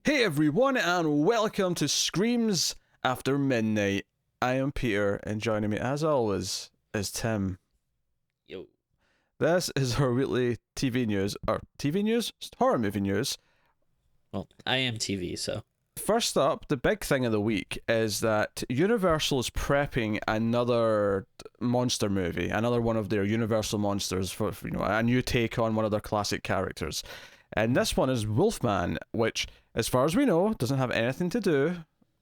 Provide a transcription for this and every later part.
Hey everyone, and welcome to Screams After Midnight. I am Peter, and joining me as always is Tim. Yo. This is our weekly TV news, or TV news? Horror movie news. Well, I am TV, so First up, the big thing of the week is that Universal is prepping another monster movie, another one of their Universal monsters for a new take on one of their classic characters. And this one is Wolfman, which, as far as we know, doesn't have anything to do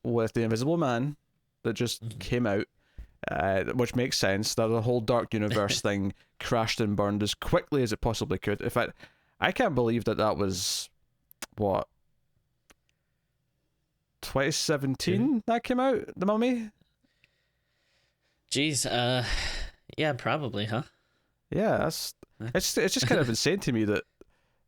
with the Invisible Man that just came out, which makes sense. That the whole Dark Universe thing crashed and burned as quickly as it possibly could. In fact, I can't believe that was, what, 2017 that came out, The Mummy? Jeez, yeah, probably, huh? Yeah, it's just kind of insane to me that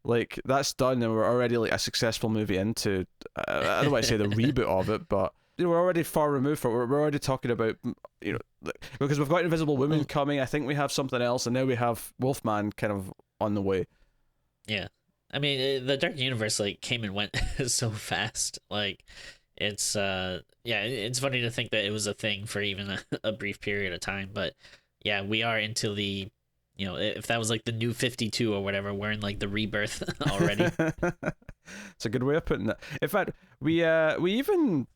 like that's done and we're already like a successful movie into I don't want to say the reboot of it, but we're already far removed from it. We're already talking about because we've got Invisible Woman coming. I think we have something else, and now we have Wolfman kind of on the way. Yeah. I mean, the Dark Universe like came and went so fast. Like it's yeah, it's funny to think that it was a thing for even a brief period of time, but yeah, we are into the if that was like the new 52 or whatever, we're in like the rebirth already. It's a good way of putting it. In fact, we even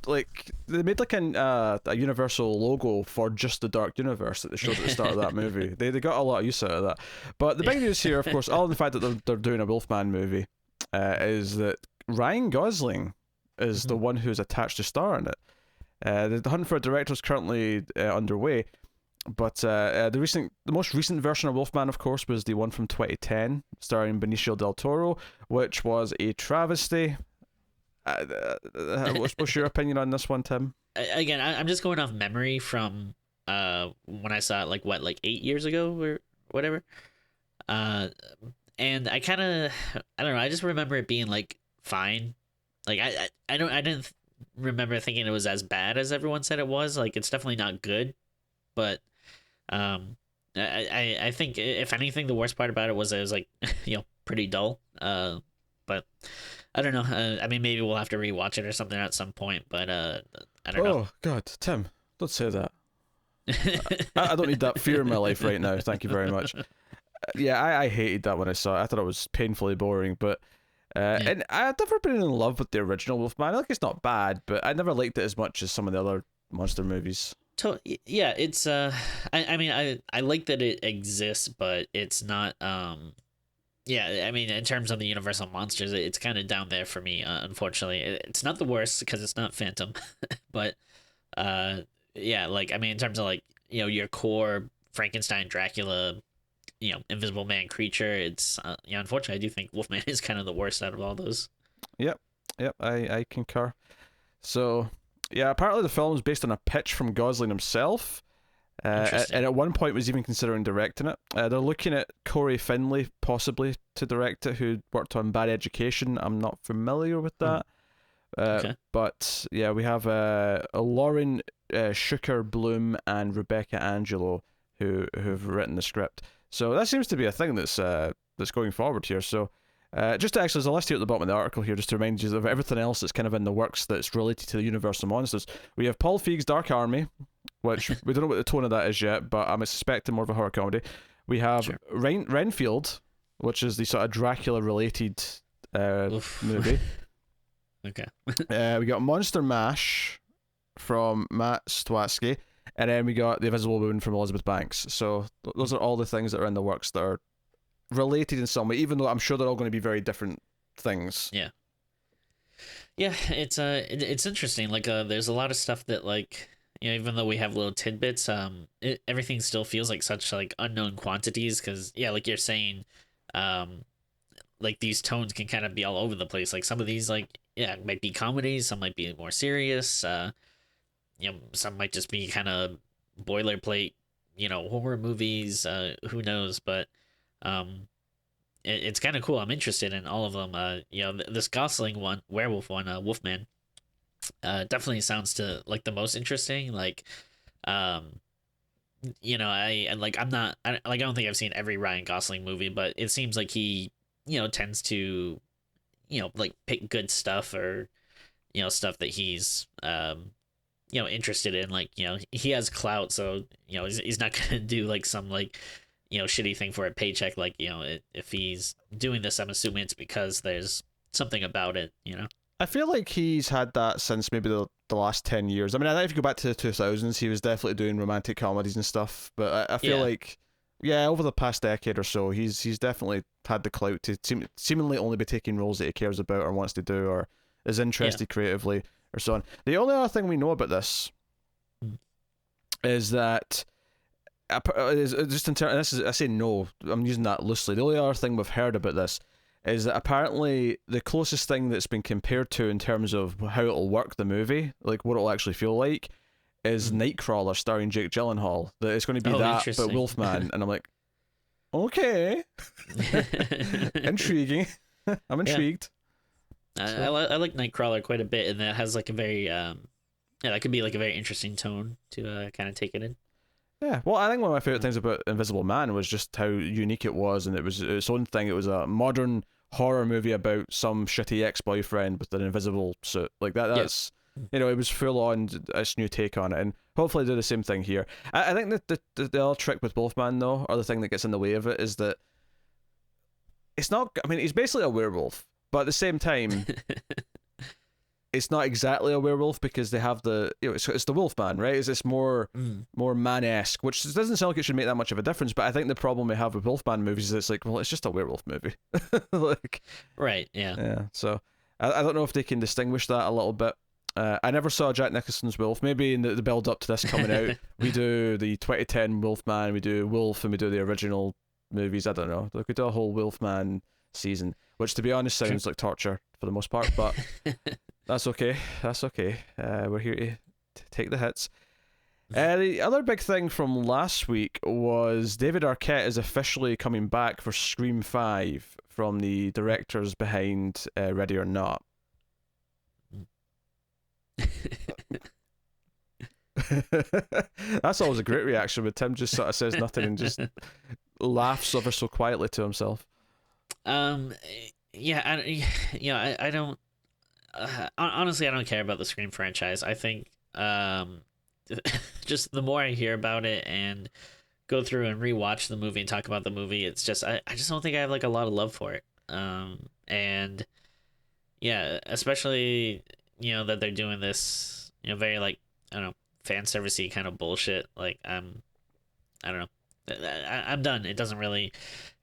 like they made like a universal logo for just the Dark Universe that they showed at the start of that movie. They got a lot of use out of that. But the big news here, of course, all in the fact that they're doing a Wolfman movie, is that Ryan Gosling is the one who's attached to star in it. The hunt for a director is currently underway, but the most recent version of Wolfman, of course, was the one from 2010, starring Benicio del Toro, which was a travesty. What's your opinion on this one, Tim? Again, I'm just going off memory from when I saw it like 8 years ago or whatever. Uh and I don't know, I just remember it being like fine. Like I didn't remember thinking it was as bad as everyone said it was. Like it's definitely not good, but I think if anything the worst part about it was like pretty dull. But I don't know. I mean, maybe we'll have to rewatch it or something at some point. But I don't know. Oh God, Tim, don't say that. I don't need that fear in my life right now. Thank you very much. Yeah, I hated that when I saw it. I thought it was painfully boring, but Yeah. and I've never been in love with the original Wolfman. Like it's not bad, but I never liked it as much as some of the other monster movies. Yeah, it's I mean I like that it exists, but it's not yeah, I mean in terms of the Universal monsters, it's kind of down there for me. Unfortunately, it's not the worst because it's not Phantom, but uh yeah, like I mean in terms of like your core Frankenstein, Dracula, Invisible Man creature, it's unfortunately I do think Wolfman is kind of the worst out of all those. Yep, yep, I concur. So, yeah, apparently the film is based on a pitch from Gosling himself, and Interesting. at one point was even considering directing it. They're looking at Corey Finley possibly to direct it, who worked on Bad Education. I'm not familiar with Hmm. that, Okay. but yeah, we have Lauren Schuker Bloom and Rebecca Angelo who've written the script. So that seems to be a thing that's going forward here. So just to actually, there's a list here at the bottom of the article here, just to remind you of everything else that's kind of in the works that's related to the Universal Monsters. We have Paul Feig's Dark Army, which we don't know what the tone of that is yet, but I'm suspecting more of a horror comedy. We have Sure. Renfield, which is the sort of Dracula related Oof. movie. Okay. We got Monster Mash from Matt Stwatsky, and then we got The Invisible Woman from Elizabeth Banks. So those are all the things that are in the works that are related in some way, even though I'm sure they're all going to be very different things. Yeah. Yeah, it's interesting. Like there's a lot of stuff that like even though we have little tidbits, everything still feels like such like unknown quantities because yeah, like you're saying, um, like these tones can kind of be all over the place. Like some of these like yeah might be comedies, some might be more serious. Some might just be kind of boilerplate, horror movies. Who knows? But um, it's kind of cool. I'm interested in all of them. This Gosling one, werewolf one, Wolfman, definitely sounds to like the most interesting. Like, um, I'm not, I don't think I've seen every Ryan Gosling movie, but it seems like he, tends to, like pick good stuff, or stuff that he's interested in. Like, he has clout, so he's not gonna do like some like shitty thing for a paycheck. Like, if he's doing this, I'm assuming it's because there's something about it. I feel like he's had that since maybe the last 10 years. I mean, I think if you go back to the 2000s, he was definitely doing romantic comedies and stuff, but I feel Yeah. like, yeah, over the past decade or so, he's definitely had the clout to seemingly only be taking roles that he cares about or wants to do or is interested creatively or so on. The only other thing we know about this Mm. is that is just in terms, this is, I say no, I'm using that loosely. The only other thing we've heard about this is that apparently the closest thing that's been compared to in terms of how it'll work the movie, like what it'll actually feel like, is Nightcrawler starring Jake Gyllenhaal. That it's going to be that, but Interesting. Wolfman. And I'm like, okay, intriguing. I'm intrigued. I like Nightcrawler quite a bit, and that has like a very that could be like a very interesting tone to kind of take it in. Yeah, well, I think one of my favorite things about Invisible Man was just how unique it was, and it was its own thing. It was a modern horror movie about some shitty ex-boyfriend with an invisible suit. Like that. That's it was full on its new take on it, and hopefully do the same thing here. I think that the other trick with Wolfman though, or the thing that gets in the way of it, is that it's not. I mean, he's basically a werewolf, but at the same time, it's not exactly a werewolf because they have the it's the Wolfman, right? It's more man-esque, which doesn't sound like it should make that much of a difference. But I think the problem we have with Wolfman movies is it's like, well, it's just a werewolf movie, like Right. Yeah. yeah. So I don't know if they can distinguish that a little bit. I never saw Jack Nicholson's Wolf. Maybe in the build up to this coming out, we do the 2010 Wolfman, we do Wolf, and we do the original movies. I don't know. We could do a whole Wolfman season, which to be honest sounds like torture for the most part, but. That's okay. That's okay. We're here to take the hits. The other big thing from last week was David Arquette is officially coming back for Scream 5 from the directors behind Ready or Not. That's always a great reaction when Tim just sort of says nothing and just laughs ever so quietly to himself. Yeah. I don't. Honestly, I don't care about the Scream franchise. I think just the more I hear about it and go through and rewatch the movie and talk about the movie, it's just I just don't think I have like a lot of love for it. And yeah, especially that they're doing this very like I don't know, fan servicey kind of bullshit. Like I don't know. I'm done. It doesn't really.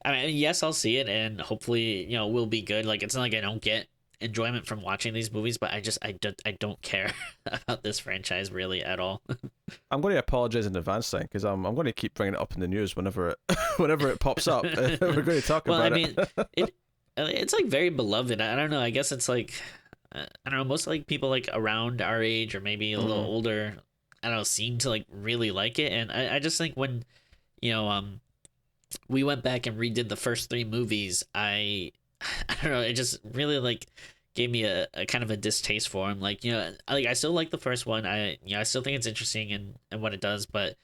I mean, yes, I'll see it, and hopefully will be good. Like it's not like I don't get enjoyment from watching these movies, but I don't care about this franchise really at all. I'm going to apologize in advance then, because I'm going to keep bringing it up in the news whenever it pops up. We're going to talk about it. Well, I mean, it's like very beloved. I don't know. I guess it's like I don't know. Most like people like around our age or maybe a little older, I don't know, seem to like really like it. And I just think when we went back and redid the first three movies, I don't know, it just really like gave me a kind of a distaste for him. Like I still like the first one. I still think it's interesting and what it does, but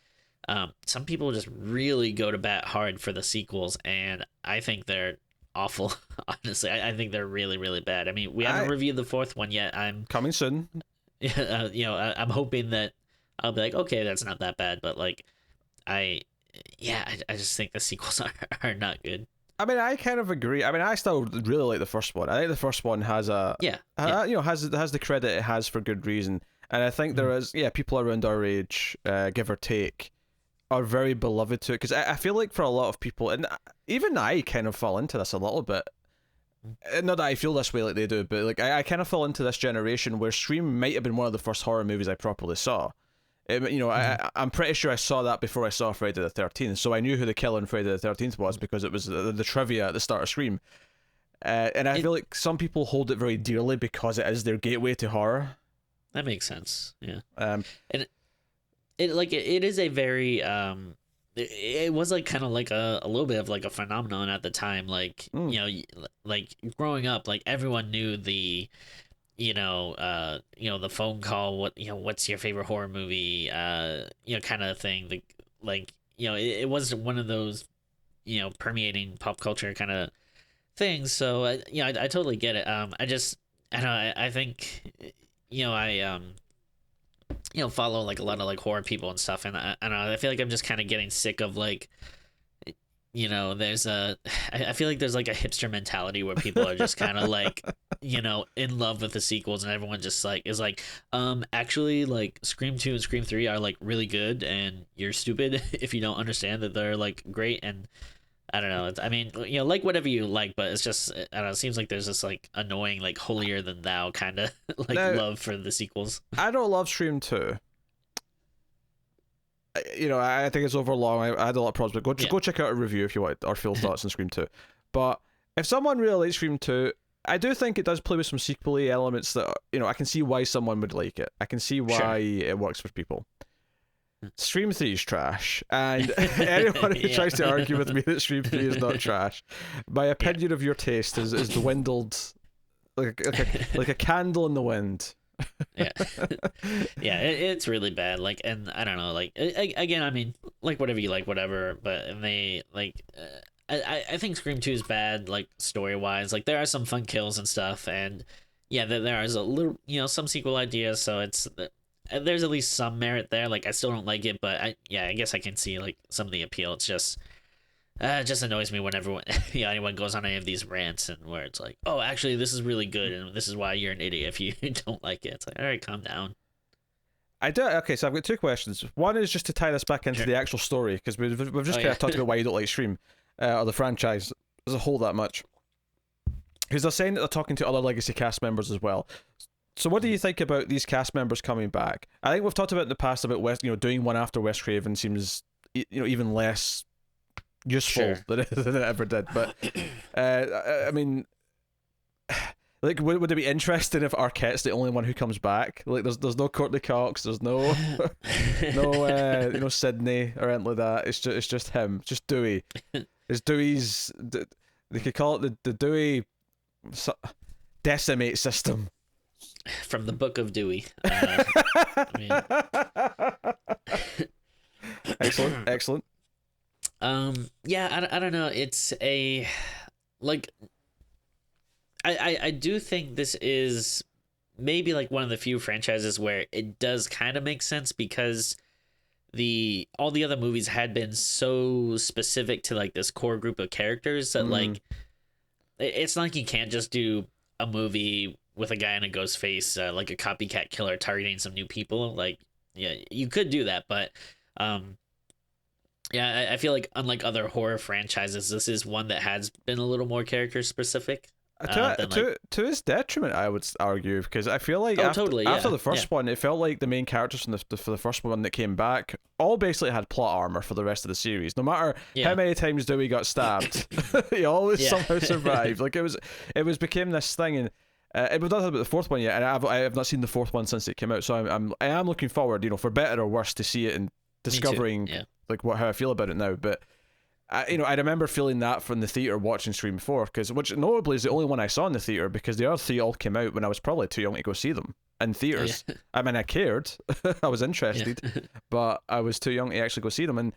some people just really go to bat hard for the sequels, and I think they're awful. Honestly, I think they're really really bad. I mean, we haven't reviewed the fourth one yet. I'm coming soon. I'm hoping that I'll be like, okay, that's not that bad, but like I just think the sequels are not good. I mean, I kind of agree. I mean, I still really like the first one. I think the first one has has the credit it has for good reason, and I think there is people around our age, give or take, are very beloved to it because I feel like for a lot of people, and even I kind of fall into this a little bit. Not that I feel this way like they do, but like I kind of fall into this generation where Scream might have been one of the first horror movies I properly saw. I'm pretty sure I saw that before I saw Friday the 13th, so I knew who the killer in Friday the 13th was because it was the trivia at the start of Scream. And I feel like some people hold it very dearly because it is their gateway to horror. That makes sense. Yeah. And it is a very it was like kind of like a little bit of like a phenomenon at the time. Like like growing up, like everyone knew the the phone call, what's your favorite horror movie, kind of thing. It was one of those, permeating pop culture kind of thing. So I totally get it. I don't know. I think I follow like a lot of like horror people and stuff, and I don't know. I feel like I'm just kind of getting sick of like there's I feel like there's like a hipster mentality where people are just kind of like in love with the sequels, and everyone just like is like actually like Scream 2 and Scream 3 are like really good, and you're stupid if you don't understand that they're like great. And I don't know. I mean, like whatever you like, but it's just I don't know. It seems like there's this like annoying, like holier than thou kind of like Now, love for the sequels. I don't love Scream 2. I think it's overlong. I had a lot of problems, but go check out a review if you want, our full thoughts on Scream 2. But if someone really likes Scream 2, I do think it does play with some sequel-y elements that, I can see why someone would like it. I can see why it works for people. Scream 3 is trash, and anyone who tries to argue with me that Scream 3 is not trash, my opinion of your taste is dwindled like a candle in the wind. Yeah. Yeah, it's really bad. Like, and I don't know, like again, I mean, like whatever you like, whatever, but they like I think Scream 2 is bad, like story wise. Like there are some fun kills and stuff, and yeah, there is a little some sequel ideas, so it's there's at least some merit there. Like I still don't like it, but I guess I can see like some of the appeal. It's just it just annoys me when everyone anyone goes on any of these rants and where it's like, oh, actually this is really good, and this is why you're an idiot if you don't like it. It's like, all right, calm down. I do. Okay, so I've got two questions. One is just to tie this back into the actual story, because we've just kind of talked about why you don't like Scream or the franchise as a whole that much. Because they're saying that they're talking to other legacy cast members as well. So what do you think about these cast members coming back? I think we've talked about in the past about doing one after Wes Craven seems even less useful than it ever did. But I mean, like, would it be interesting if Arquette's the only one who comes back? Like, there's no Courtney Cox, there's no Sydney or anything like that. It's just him, just Dewey. It's Dewey's. They could call it the Dewey decimate system. From the Book of Dewey. I mean... Excellent. Yeah, I don't know. It's a like I do think this is maybe like one of the few franchises where it does kind of make sense, because all the other movies had been so specific to like this core group of characters that like it's not like you can't just do a movie with a guy in a ghost face, like a copycat killer targeting some new people. Like, yeah, you could do that, but yeah, I feel like unlike other horror franchises, this is one that has been a little more character specific. To his detriment, I would argue, because I feel like after the first one, it felt like the main characters for the first one that came back all basically had plot armor for the rest of the series. No matter how many times Dewey got stabbed, he always somehow survived. Like it became this thing, and we've not talked about the fourth one yet, and I have not seen the fourth one since it came out. So I am looking forward, for better or worse, to see it and discovering like how I feel about it now. But I remember feeling that from the theater watching Scream 4, which notably is the only one I saw in the theater, because the other three all came out when I was probably too young to go see them in theaters. I mean, I cared, I was interested, but I was too young to actually go see them. And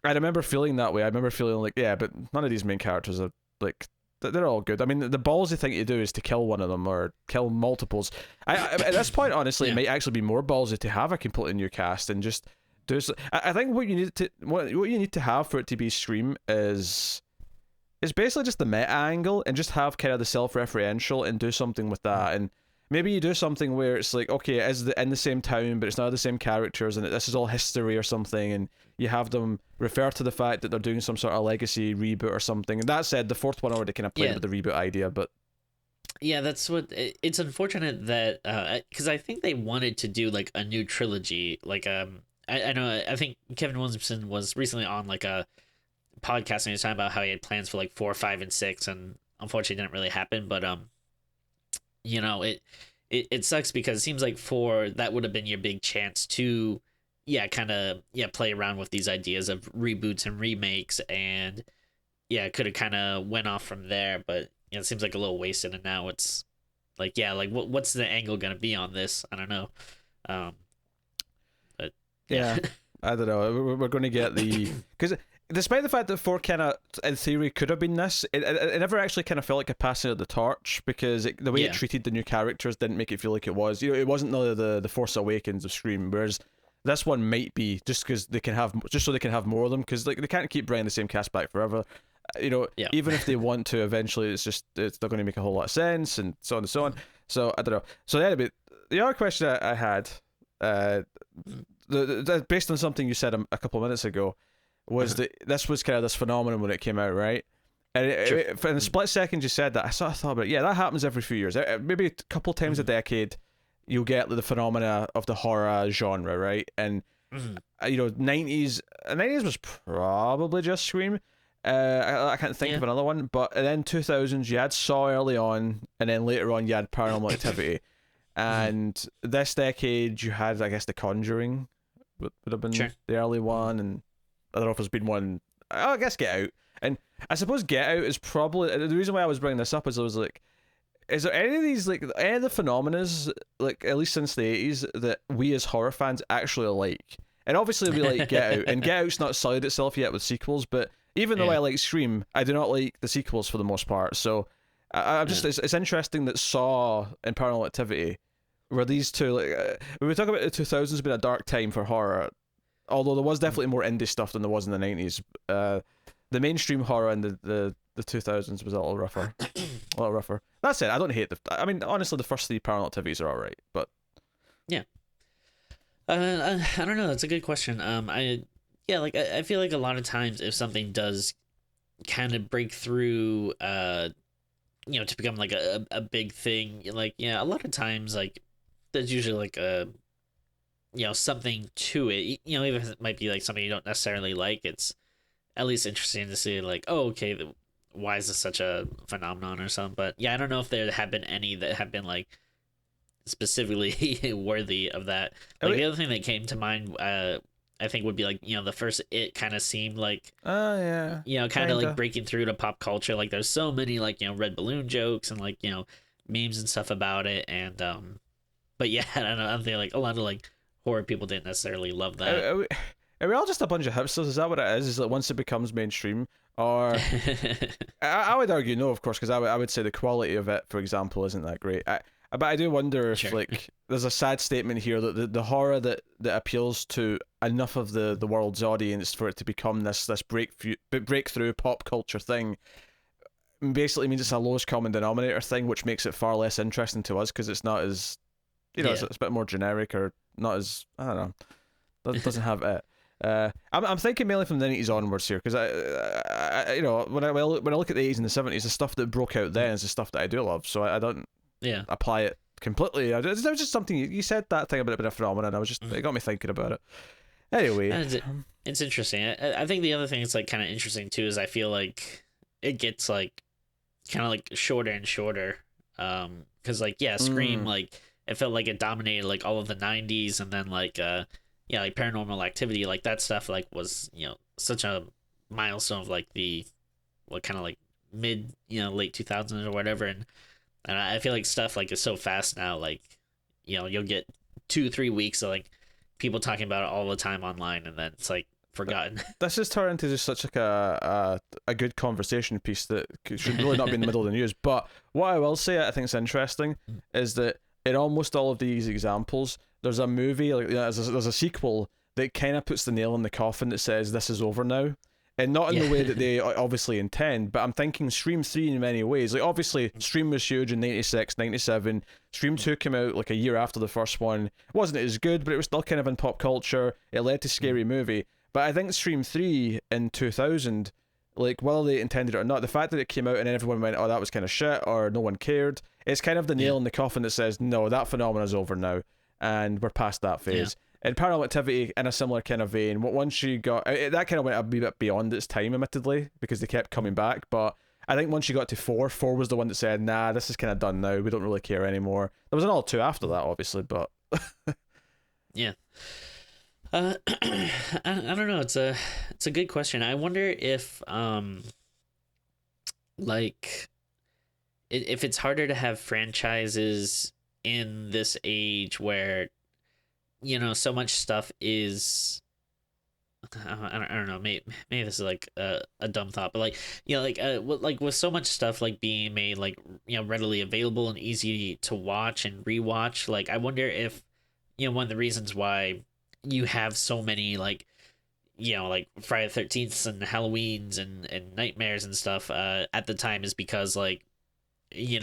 I remember feeling that way. I remember feeling like, but none of these main characters are like, they're all good. I mean, the ballsy thing to do is to kill one of them or kill multiples. At this point, honestly, it might actually be more ballsy to have a completely new cast and just do so. I think what you need to have for it to be Scream is basically just the meta angle, and just have kind of the self-referential and do something with that. And maybe you do something where it's like, okay, it is in the same town, but it's not the same characters, and this is all history or something, and you have them refer to the fact that they're doing some sort of legacy reboot or something. And that said, the fourth one already kind of played with the reboot idea, but yeah, that's what it's unfortunate that because I think they wanted to do like a new trilogy. Like I know, I think Kevin Williamson was recently on like a podcast, and he was talking about how he had plans for like 4, 5, and 6, and unfortunately it didn't really happen. But it sucks, because it seems like 4, that would have been your big chance to play around with these ideas of reboots and remakes, and could have kind of went off from there. But it seems like a little wasted, and now it's like, what's the angle gonna be on this? I don't know. But I don't know. We're going to get because despite the fact that 4 kind of, in theory, could have been this, it never actually kind of felt like a passing of the torch, because the way it treated the new characters didn't make it feel like it was. You know, it wasn't the Force Awakens of Scream, whereas this one might be, just because they can have, just so they can have more of them, because like they can't keep bringing the same cast back forever. You know, even if they want to, eventually, it's not going to make a whole lot of sense, and so on and so on. So I don't know. So anyway, the other question I had, based on something you said a couple of minutes ago, was that this was kind of this phenomenon when it came out, right? And in a split second you said that, I sort of thought about it. Yeah, that happens every few years. Maybe a couple times a decade, you'll get the phenomena of the horror genre, right? And you know, 90s was probably just Scream. I can't think of another one, but then 2000s you had Saw early on, and then later on you had Paranormal Activity, and this decade you had, I guess, The Conjuring would have been the early one, and I don't know if there's been one. I guess Get Out, and I suppose Get Out is probably the reason why I was bringing this up. Is I was like, is there any of these, like, any of the phenomena, like, at least since the 80s, that we as horror fans actually like? And obviously we like Get Out, and Get Out's not solid itself yet with sequels, but even though I like Scream, I do not like the sequels for the most part. So I'm just, it's interesting that Saw and Paranormal Activity were these two, like, when we talk about the 2000s being a dark time for horror, although there was definitely more indie stuff than there was in the 90s, the mainstream horror in the 2000s was a little rougher. A little rougher. That's it. I don't hate I mean, honestly, the first 3 Paranormal Activities are alright, but... Yeah. I don't know. That's a good question. I feel like a lot of times if something does kind of break through, to become like a big thing, like, a lot of times, like, there's usually like a, something to it, even if it might be like something you don't necessarily like, it's at least interesting to see, like, oh, okay, why is this such a phenomenon or something. But I don't know if there have been any that have been like specifically worthy of that. Like, the other thing that came to mind, I think, would be like, the first It kind of seemed like, kind of like breaking through to pop culture. Like, there's so many, like, red balloon jokes and, like, memes and stuff about it. And but I don't know, I think like a lot of like horror people didn't necessarily love that. Are we all just a bunch of hipsters? Is that what it is? Is that once it becomes mainstream, or I would argue no, of course, because I would say the quality of it, for example, isn't that great. But I do wonder if like there's a sad statement here that the horror that appeals to enough of the world's audience for it to become this breakthrough pop culture thing basically means it's a lowest common denominator thing, which makes it far less interesting to us because it's not as it's a bit more generic, or not as, I don't know, doesn't have it. I'm thinking mainly from the 90s onwards here, because I when I look at the 80s and the 70s, the stuff that broke out then is the stuff that I do love, so I don't apply it completely. There was just something you said, that thing about it being a phenomenon, it got me thinking about it. Anyway, it's interesting. I think the other thing that's like kind of interesting too is I feel like it gets like kind of like shorter and shorter, because like Scream, like it felt like it dominated like all of the 90s, and then like like Paranormal Activity, like that stuff like was such a milestone of like the kind of like mid late 2000s or whatever, and I feel like stuff like is so fast now, like you'll get 2-3 weeks of like people talking about it all the time online, and then it's like forgotten. This has turned into just such like a good conversation piece that should really not be in the middle of the news. But what I will say, I think is interesting, is that in almost all of these examples, there's a movie, like there's a sequel that kind of puts the nail in the coffin that says this is over now, and not in the way that they obviously intend. But I'm thinking Scream 3 in many ways. Like, obviously Scream was huge in 96, 97. Scream 2 came out like a year after the first one. It wasn't as good, but it was still kind of in pop culture. It led to Scary Movie. But I think Scream 3 in 2000, like, whether they intended it or not, the fact that it came out and then everyone went, oh, that was kind of shit, or no one cared, it's kind of the nail in the coffin that says, no, that phenomena's over now, and we're past that phase. And Paranormal Activity, in a similar kind of vein, once you got... that kind of went a wee bit beyond its time, admittedly, because they kept coming back, but I think once you got to 4 was the one that said, nah, this is kind of done now, we don't really care anymore. There was another 2 after that, obviously, but... I don't know. It's a good question. I wonder if like if it's harder to have franchises in this age where so much stuff is I don't know, maybe this is like a dumb thought, but like, with so much stuff like being made like, readily available and easy to watch and rewatch, like I wonder if, one of the reasons why you have so many like, like Friday the 13th and Halloweens and Nightmares and stuff at the time is because like, you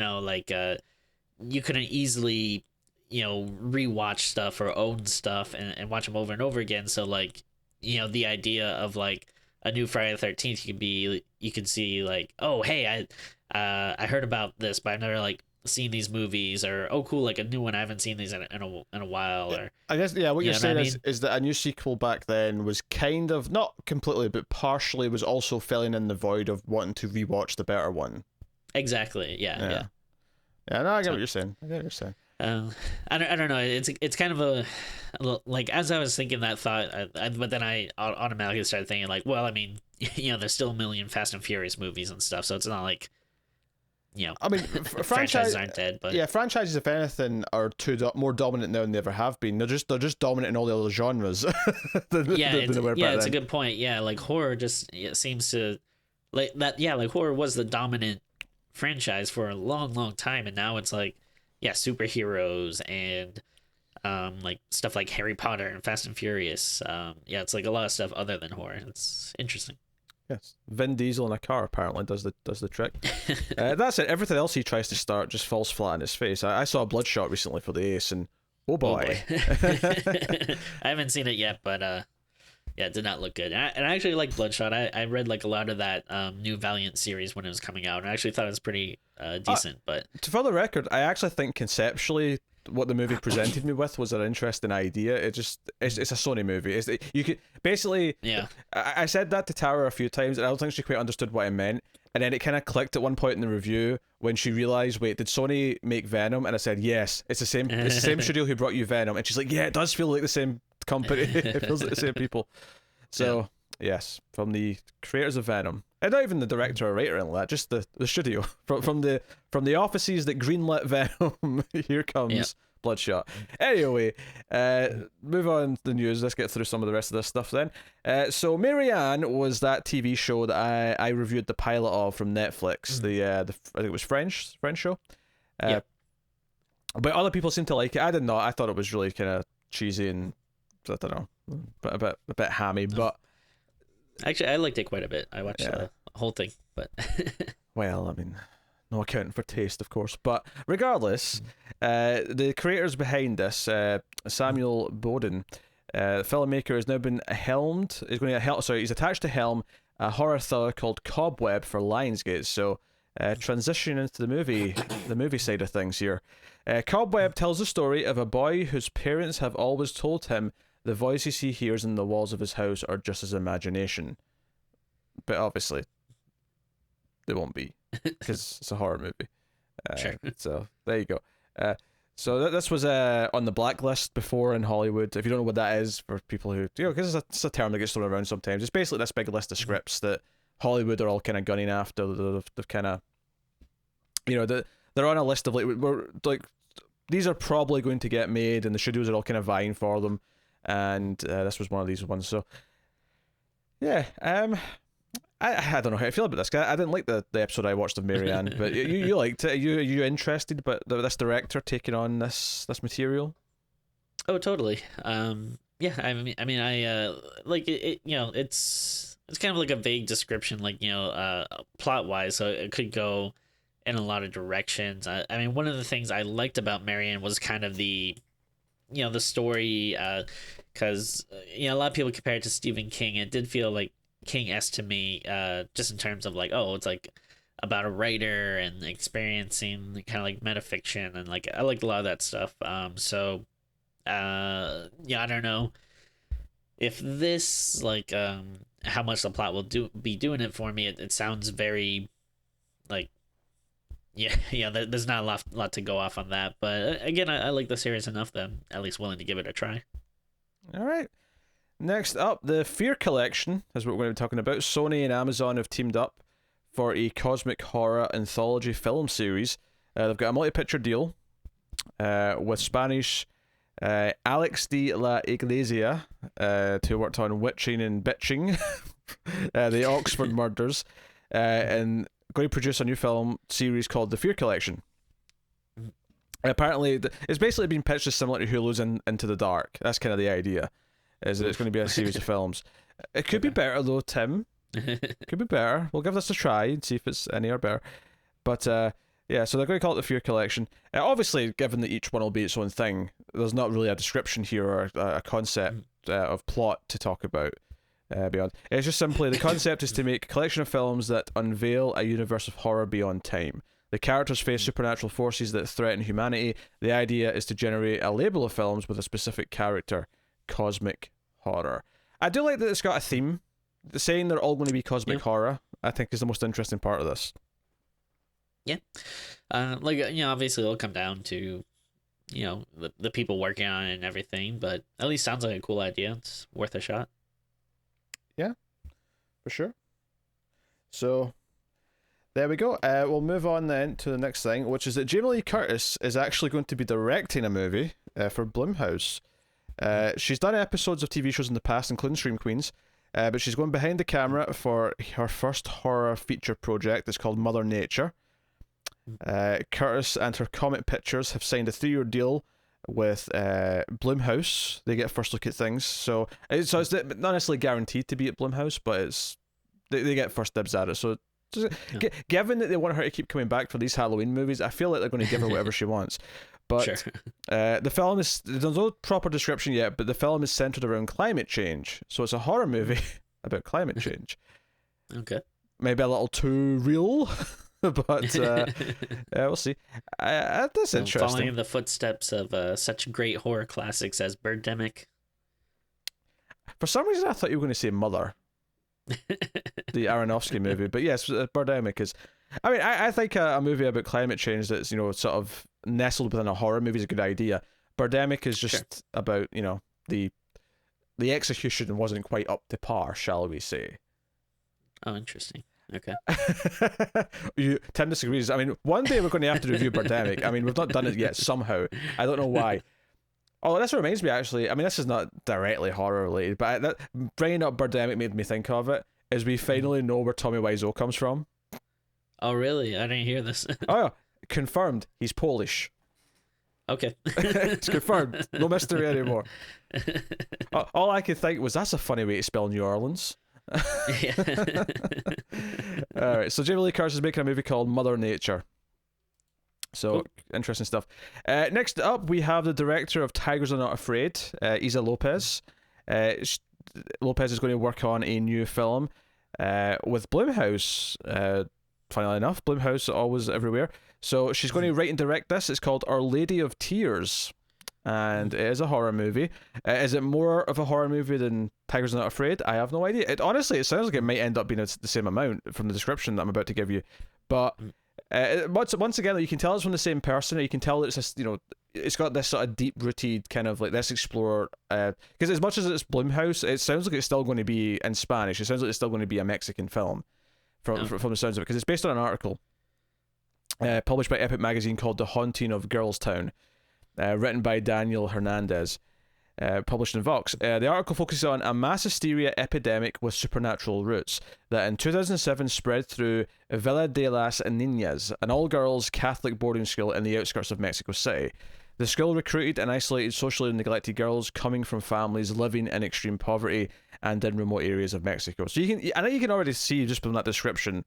couldn't easily, rewatch stuff or own stuff and watch them over and over again. So like, the idea of like a new Friday the 13th, you could see like, oh hey, I heard about this, but I've never like seen these movies, or oh cool, like a new one, I haven't seen these in a while. Or I guess, yeah, what you're saying what I mean? is that a new sequel back then was kind of, not completely but partially, was also filling in the void of wanting to rewatch the better one. Exactly. Yeah. Yeah, no, I get what you're saying. I don't know. It's kind of like, as I was thinking that thought, but then I automatically started thinking like, well, I mean, there's still a million Fast and Furious movies and stuff, so it's not like, I mean, franchises aren't dead, but yeah, franchises, if anything, are more dominant now than they ever have been. They're just dominant in all the other genres. It's a good point. Yeah, like horror just seems to like that. Yeah, like horror was the dominant franchise for a long time, and now it's like, yeah, superheroes and like stuff like Harry Potter and Fast and Furious. Yeah, it's like a lot of stuff other than horror. It's interesting. Yes, Vin Diesel in a car apparently does the trick. That's it. Everything else he tries to start just falls flat on his face. I saw Bloodshot recently for the Ace, and oh boy. I haven't seen it yet, but yeah, it did not look good. And I actually like Bloodshot. I read like a lot of that new Valiant series when it was coming out, and I actually thought it was pretty decent. But for the record, I actually think conceptually what the movie presented me with was an interesting idea. It's a Sony movie. You could basically, yeah. I said that to Tara a few times, and I don't think she quite understood what I meant. And then it kind of clicked at one point in the review when she realized, wait, did Sony make Venom? And I said, yes, it's the same studio who brought you Venom. And she's like, yeah, it does feel like the same company. It feels like the same people. So yes, from the creators of Venom, and not even the director or writer and all that, just the studio from the offices that greenlit Venom. Here comes Bloodshot. Anyway, move on to the news. Let's get through some of the rest of this stuff then. So Marianne was that TV show that I reviewed the pilot of from Netflix. The I think it was French show. But other people seem to like it. I did not. I thought it was really kind of cheesy and I don't know, a bit hammy. But actually, I liked it quite a bit. I watched the whole thing, but well, I mean, no accounting for taste, of course. But regardless, the creators behind this, Samuel Bowden, the filmmaker, has now been helmed. He's attached to helm a horror thriller called Cobweb for Lionsgate. So, transitioning into the movie side of things here. Cobweb tells the story of a boy whose parents have always told him the voices he hears in the walls of his house are just his imagination. But obviously, they won't be, because it's a horror movie. Sure. So, there you go. So this was on the blacklist before in Hollywood. If you don't know what that is, for people who, because it's a term that gets thrown around sometimes. It's basically this big list of scripts that Hollywood are all kind of gunning after. They've kind of, they're on a list of these are probably going to get made, and the studios are all kind of vying for them. And this was one of these ones. So yeah, I don't know how I feel about this. I didn't like the episode I watched of Marianne, but you liked it. Are you interested? But this director taking on this material? Oh, totally. Yeah. I mean, I like it. It's kind of like a vague description, like plot wise. So it could go in a lot of directions. I mean, one of the things I liked about Marianne was kind of the story, because a lot of people compare it to Stephen King. It did feel like King-esque to me, just in terms of like, oh, it's like about a writer and experiencing kind of like metafiction, and like I liked a lot of that stuff. So I don't know if this like how much the plot will be doing it for me. It sounds very like there's not a lot to go off on that, but again, I like the series enough that I'm at least willing to give it a try. All right. Next up, the Fear Collection is what we're going to be talking about. Sony and Amazon have teamed up for a cosmic horror anthology film series. They've got a multi-picture deal with Spanish Alex de la Iglesia, who worked on Witching and Bitching, the Oxford Murders, and going to produce a new film series called The Fear Collection. Apparently, it's basically been pitched as similar to Hulu's Into the Dark. That's kind of the idea, is that it's going to be a series of films. It could be better though, Tim. Could be better. We'll give this a try and see if it's any or better. But yeah, so they're going to call it The Fear Collection. Obviously, given that each one will be its own thing, there's not really a description here or a concept of plot to talk about beyond. It's just simply the concept is to make a collection of films that unveil a universe of horror beyond time. The characters face supernatural forces that threaten humanity. The idea is to generate a label of films with a specific character. Cosmic horror. I do like that it's got a theme. Saying they're all going to be cosmic horror, I think, is the most interesting part of this. Yeah. Obviously it'll come down to, the people working on it and everything, but at least sounds like a cool idea. It's worth a shot. Yeah, for sure. So, there we go. We'll move on then to the next thing, which is that Jamie Lee Curtis is actually going to be directing a movie for Blumhouse. She's done episodes of TV shows in the past, including Scream Queens, but she's going behind the camera for her first horror feature project. It's called Mother Nature. Curtis and her Comet Pictures have signed a 3-year deal with Blumhouse. They get first look at things, so it's not necessarily guaranteed to be at Blumhouse, but they get first dibs at it. So given that they want her to keep coming back for these Halloween movies, I feel like they're going to give her whatever she wants. But sure. The film is, there's no proper description yet, but the film is centered around climate change, so it's a horror movie about climate change. Okay, maybe a little too real. But we'll see. That's interesting. Following in the footsteps of such great horror classics as Birdemic. For some reason, I thought you were going to say Mother, the Aronofsky movie. But yes, Birdemic is. I mean, I think a movie about climate change that's sort of nestled within a horror movie is a good idea. Birdemic is just about the execution wasn't quite up to par, shall we say? Oh, interesting. Okay. Tim disagrees. I mean, one day we're going to have to review Birdemic. I mean, we've not done it yet somehow. I don't know why. Oh, this reminds me, actually. I mean, this is not directly horror related, but bringing up Birdemic made me think of it, is we finally know where Tommy Wiseau comes from. Oh, really? I didn't hear this. Oh, yeah. Confirmed. He's Polish. Okay. It's confirmed. No mystery anymore. All I could think was, that's a funny way to spell New Orleans. Alright, so Jamie Lee Curtis is making a movie called Mother Nature. So, interesting stuff. Next up, we have the director of Tigers Are Not Afraid, Isa Lopez. Lopez is going to work on a new film with Blumhouse. Funnily enough, Blumhouse always everywhere. So she's going to write and direct this. It's called Our Lady of Tears, and it is a horror movie. Is it more of a horror movie than Tigers Are Not Afraid? I have no idea. It sounds like it might end up being the same amount from the description that I'm about to give you. But once again, you can tell it's from the same person. You can tell it's just, it's got this sort of deep-rooted kind of like, let's explore. Because as much as it's Blumhouse, it sounds like it's still going to be in Spanish. It sounds like it's still going to be a Mexican film from the sounds of it, because it's based on an article published by Epic Magazine called The Haunting of Girlstown, written by Daniel Hernandez, published in Vox. The article focuses on a mass hysteria epidemic with supernatural roots that in 2007 spread through Villa de las Niñas, an all-girls Catholic boarding school in the outskirts of Mexico City. The school recruited and isolated socially neglected girls coming from families living in extreme poverty and in remote areas of Mexico. So I know you can already see just from that description,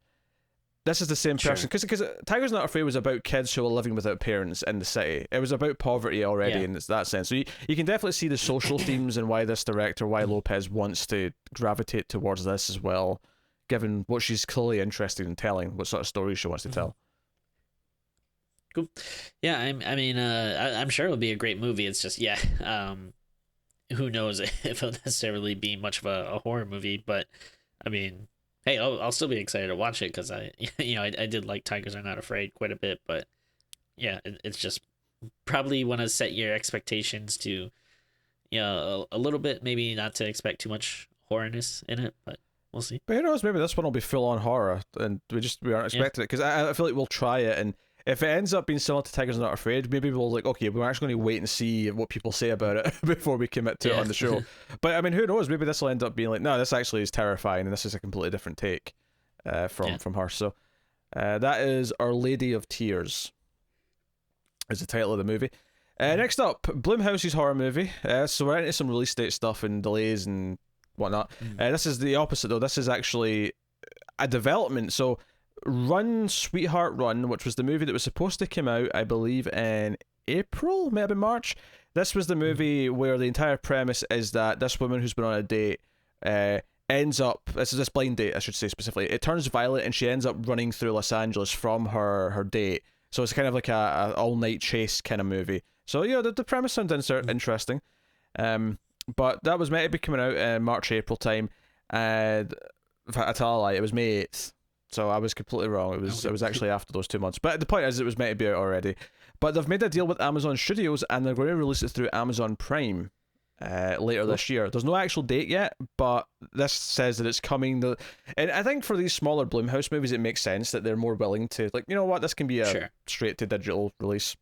this is the same person, because Tigers Not Afraid was about kids who were living without parents in the city. It was about poverty already in that sense. So you can definitely see the social themes and why Lopez wants to gravitate towards this as well, given what she's clearly interested in telling, what sort of stories she wants to tell. Cool. Yeah, I'm sure it'll be a great movie. It's just, who knows if it'll necessarily be much of a horror movie, but I mean, hey, I'll still be excited to watch it, because I did like Tigers Are Not Afraid quite a bit, but yeah, it's just probably want to set your expectations to, a little bit, maybe not to expect too much horrorness in it, but we'll see. But who knows, maybe this one will be full on horror, and we aren't expecting it, because I feel like we'll try it, and if it ends up being similar to Tigers Are Not Afraid, maybe we'll like, okay, we're actually going to wait and see what people say about it before we commit to it on the show. But I mean, who knows? Maybe this will end up being like, no, this actually is terrifying, and this is a completely different take from her. So that is Our Lady of Tears, is the title of the movie. Next up, Blumhouse's horror movie. So we're into some release date stuff and delays and whatnot. This is the opposite though. This is actually a development. So Run, Sweetheart Run, which was the movie that was supposed to come out, I believe, in April, maybe March. This was the movie where the entire premise is that this woman who's been on a date ends up, this is this blind date, I should say specifically, it turns violent and she ends up running through Los Angeles from her date. So it's kind of like a all-night chase kind of movie. So, you know, the premise sounds interesting. But that was meant to be coming out in March, April time. And in fact, I tell a lie, it was May 8th. So I was completely wrong. It was actually after those 2 months. But the point is, it was meant to be out already. But they've made a deal with Amazon Studios, and they're going to release it through Amazon Prime later this year. There's no actual date yet, but this says that it's coming. And I think for these smaller Blumhouse movies, it makes sense that they're more willing to, like, you know what, this can be a straight to digital release.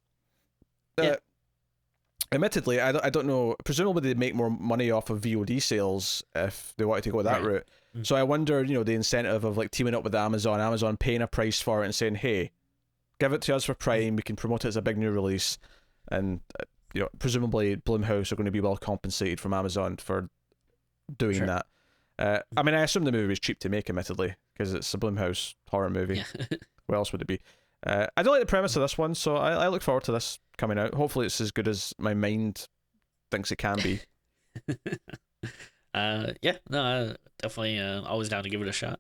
Admittedly, I don't know. Presumably, they'd make more money off of VOD sales if they wanted to go that route. So I wonder, you know, the incentive of like teaming up with Amazon paying a price for it and saying, hey, give it to us for Prime, we can promote it as a big new release, and you know, presumably Blumhouse are going to be well compensated from Amazon for doing that. I mean, I assume the movie was cheap to make, admittedly, because it's a Blumhouse horror movie. Where else would it be? I do like the premise of this one, so I look forward to this coming out. Hopefully it's as good as my mind thinks it can be. Definitely always down to give it a shot.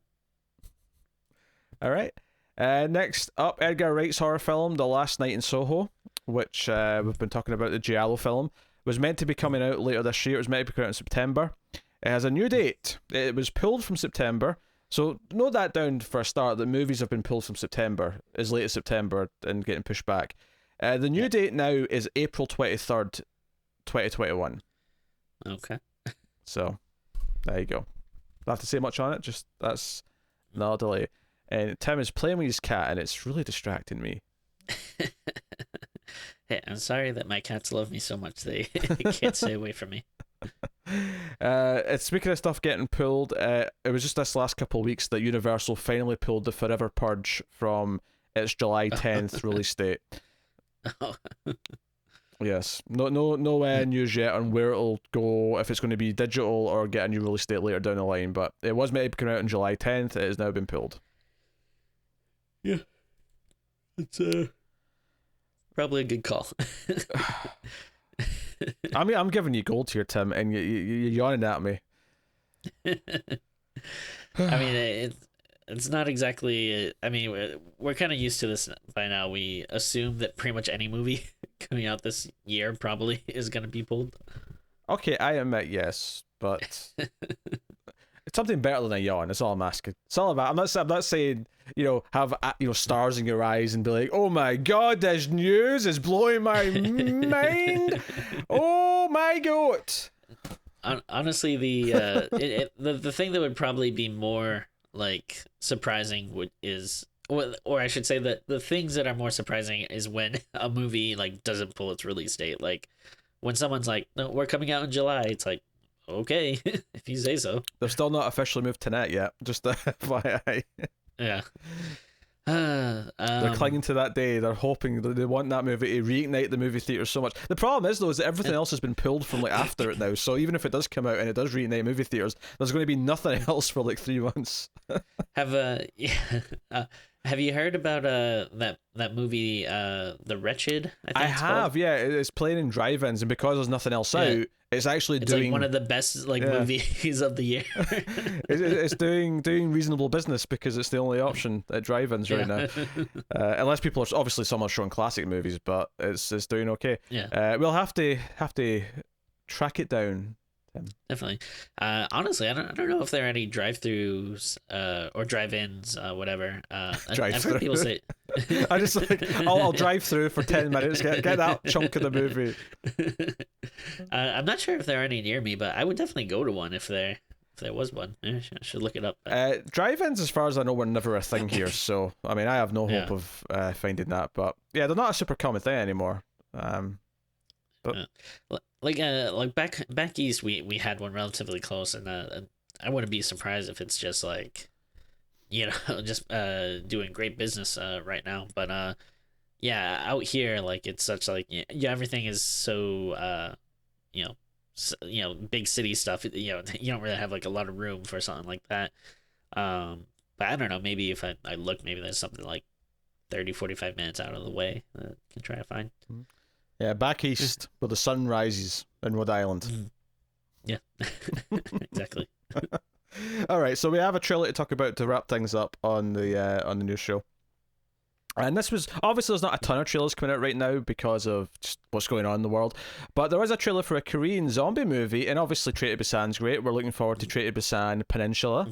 All right. Next up, Edgar Wright's horror film, The Last Night in Soho, which we've been talking about, the Giallo film, was meant to be coming out later this year. It was meant to be coming out in September. It has a new date. It was pulled from September. So note that down for a start, that movies have been pulled from September, as late as September, and getting pushed back. The new date now is April 23rd, 2021. Okay. So, there you go. Don't have to say much on it, just that's no delay. And Tim is playing with his cat, and it's really distracting me. Hey, I'm sorry that my cats love me so much they can't stay away from me. Speaking of stuff getting pulled, it was just this last couple of weeks that Universal finally pulled the Forever Purge from its July 10th release date. Yes, no news yet on where it'll go, if it's going to be digital or get a new release date later down the line. But it was meant to come out on July 10th. It has now been pulled. Yeah, it's probably a good call. I mean, I'm giving you gold here, Tim, and you're yawning at me. I mean, it's not exactly. I mean, we're kind of used to this by now. We assume that pretty much any movie coming out this year probably is going to be pulled. Okay, I admit yes, but it's something better than a yawn. That's all I'm asking. It's all about. I'm not saying, you know, have, you know, stars in your eyes and be like, oh my god, this news is blowing my mind. Oh my god. Honestly, the thing that would probably be more like surprising or I should say that the things that are more surprising is when a movie like doesn't pull its release date. Like when someone's like, no, we're coming out in July, it's like, okay, if you say so. They've still not officially moved to net yet, just FYI. Yeah. They're clinging to that day. They're hoping that they want that movie to reignite the movie theaters so much. The problem is, though, is that everything else has been pulled from like after it now. So even if it does come out and it does reignite movie theaters, there's going to be nothing else for like 3 months. Have you heard about that movie, The Wretched? I have, yeah. It's playing in drive-ins, and because there's nothing else out, it's actually doing like one of the best movies of the year. It's doing reasonable business because it's the only option at drive-ins right now. Unless people are obviously some are showing classic movies, but it's doing okay. Yeah. We'll have to track it down. Definitely. Honestly, I don't know if there are any drive-throughs or drive-ins, whatever. I've heard people say. I just like I'll drive through for 10 minutes, get that chunk of the movie. I'm not sure if there are any near me, but I would definitely go to one if they're there was one. I should look it up. Drive-ins, as far as I know, were never a thing here. So I mean, I have no hope of finding that. But yeah, they're not a super common thing anymore. But like back east, we had one relatively close, and I wouldn't be surprised if it's just like, just doing great business right now. But yeah, out here, like it's such like everything is so big city stuff. You don't really have like a lot of room for something like that. But I don't know, maybe if I look, maybe there's something like 30-45 minutes out of the way that I can try to find. Yeah, back east where the sun rises in Rhode Island. Yeah, exactly. All right, so we have a trailer to talk about to wrap things up on the new show. And this was, obviously there's not a ton of trailers coming out right now because of just what's going on in the world, but there is a trailer for a Korean zombie movie, and obviously Train to Busan's great. We're looking forward to Train to Busan Peninsula.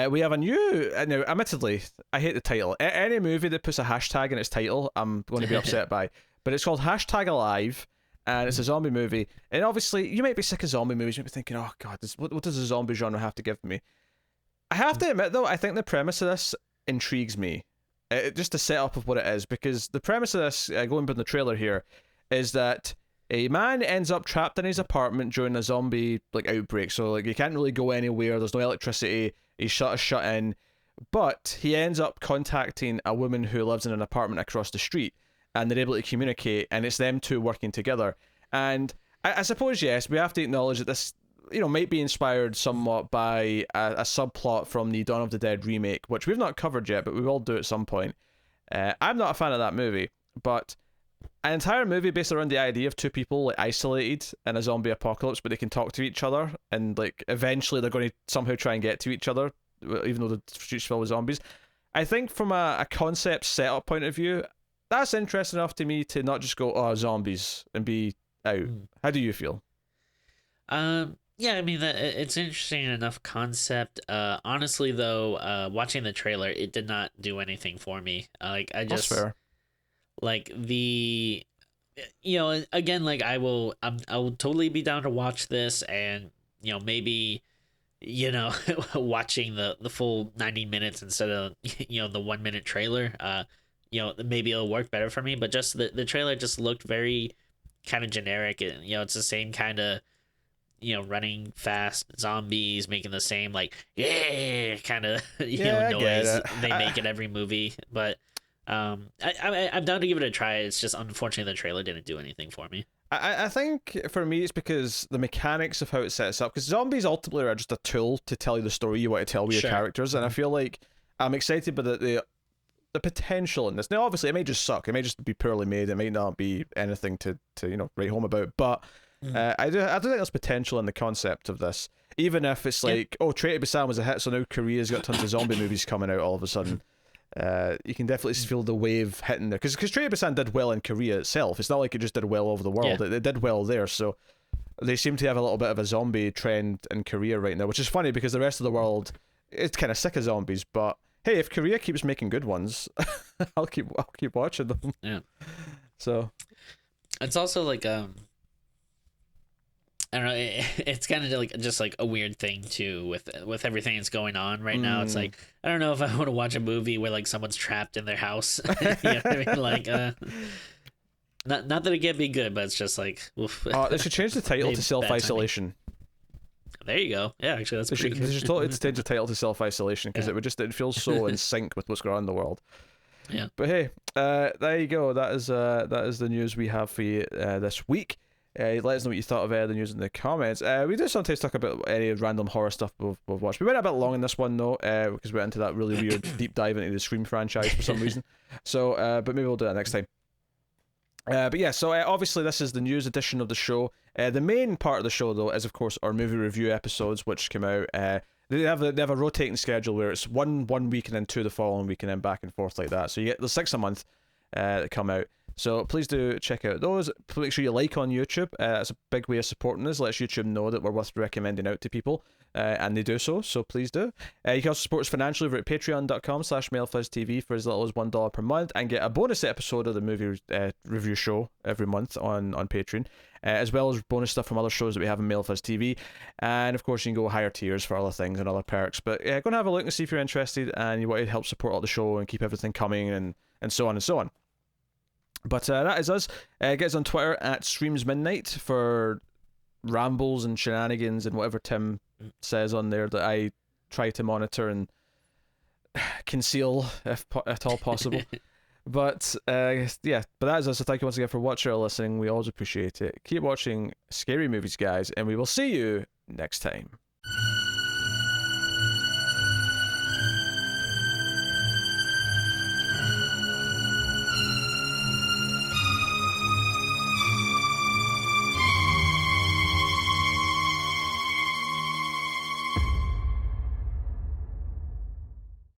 We have a new, now admittedly, I hate the title. Any movie that puts a hashtag in its title, I'm going to be upset by. But it's called #Alive, and it's a zombie movie. And obviously, you might be sick of zombie movies. You might be thinking, oh god, what does the zombie genre have to give me? I have to admit, though, I think the premise of this intrigues me. Just the setup of what it is, because the premise of this, going by the trailer here, is that a man ends up trapped in his apartment during a zombie outbreak. So like he can't really go anywhere. There's no electricity. He's shut in, but he ends up contacting a woman who lives in an apartment across the street, and they're able to communicate, and it's them two working together. And I suppose, yes, we have to acknowledge that this, might be inspired somewhat by a subplot from the Dawn of the Dead remake, which we've not covered yet, but we will do at some point. I'm not a fan of that movie, but an entire movie based around the idea of two people isolated in a zombie apocalypse, but they can talk to each other, and eventually they're going to somehow try and get to each other, even though the streets filled with zombies. I think from a concept setup point of view, that's interesting enough to me to not just go, oh, zombies, and be out. How do you feel? Yeah, I mean, it's interesting enough concept. Honestly, though, watching the trailer, it did not do anything for me. I just, that's fair. Again, I will totally be down to watch this, and maybe, watching the full 90 minutes instead of the 1 minute trailer. Maybe it'll work better for me. But just the trailer just looked very kind of generic. It's the same kind of running fast zombies making the same kind of noise they make in every movie. But I'm down to give it a try. It's just unfortunately the trailer didn't do anything for me. I think for me it's because the mechanics of how it sets up, because zombies ultimately are just a tool to tell you the story you want to tell with your characters, and I feel like I'm excited by the potential in this. Now obviously it may just suck, it may just be poorly made, it may not be anything to write home about, but I do think there's potential in the concept of this, even if it's Train to Busan was a hit, so now Korea's got tons of zombie movies coming out all of a sudden. You can definitely feel the wave hitting there, because Train to Busan did well in Korea itself. It's not like it just did well over the world. It did well there, so they seem to have a little bit of a zombie trend in Korea right now, which is funny because the rest of the world is kind of sick of zombies. But hey, if Korea keeps making good ones, I'll keep watching them. Yeah. So it's also I don't know. It's kind of just a weird thing too with everything that's going on right now. It's I don't know if I want to watch a movie where someone's trapped in their house. You know what I mean? Not that it can't be good, but it's just oof. They should change the title to Self-Isolation. There you go. Yeah, actually, that's pretty good. They should totally change the title to Self-Isolation, because it feels so in sync with what's going on in the world. Yeah. But hey, there you go. That is the news we have for you this week. Let us know what you thought of the news in the comments. We do sometimes talk about any random horror stuff we've watched. We went a bit long in this one though, because we went into that really weird deep dive into the Scream franchise for some reason. So, but maybe we'll do that next time. But yeah, so obviously this is the news edition of the show. The main part of the show though is of course our movie review episodes, which come out. They have a rotating schedule where it's one week and then two the following week and then back and forth like that. So you get the 6 a month that come out. So please do check out those. Make sure you like on YouTube. It's a big way of supporting us. Lets YouTube know that we're worth recommending out to people. and they do so please do. You can also support us financially over at patreon.com/MailFuzzTV for as little as $1 per month, and get a bonus episode of the movie review show every month on Patreon, as well as bonus stuff from other shows that we have in MailFuzz TV. And of course, you can go higher tiers for other things and other perks. But go and have a look and see if you're interested and you want to help support all the show and keep everything coming and so on and so on. But that is us. Get us on Twitter at StreamsMidnight for rambles and shenanigans and whatever Tim says on there that I try to monitor and conceal if at all possible. But but that is us. So thank you once again for watching or listening. We always appreciate it. Keep watching scary movies, guys, and we will see you next time.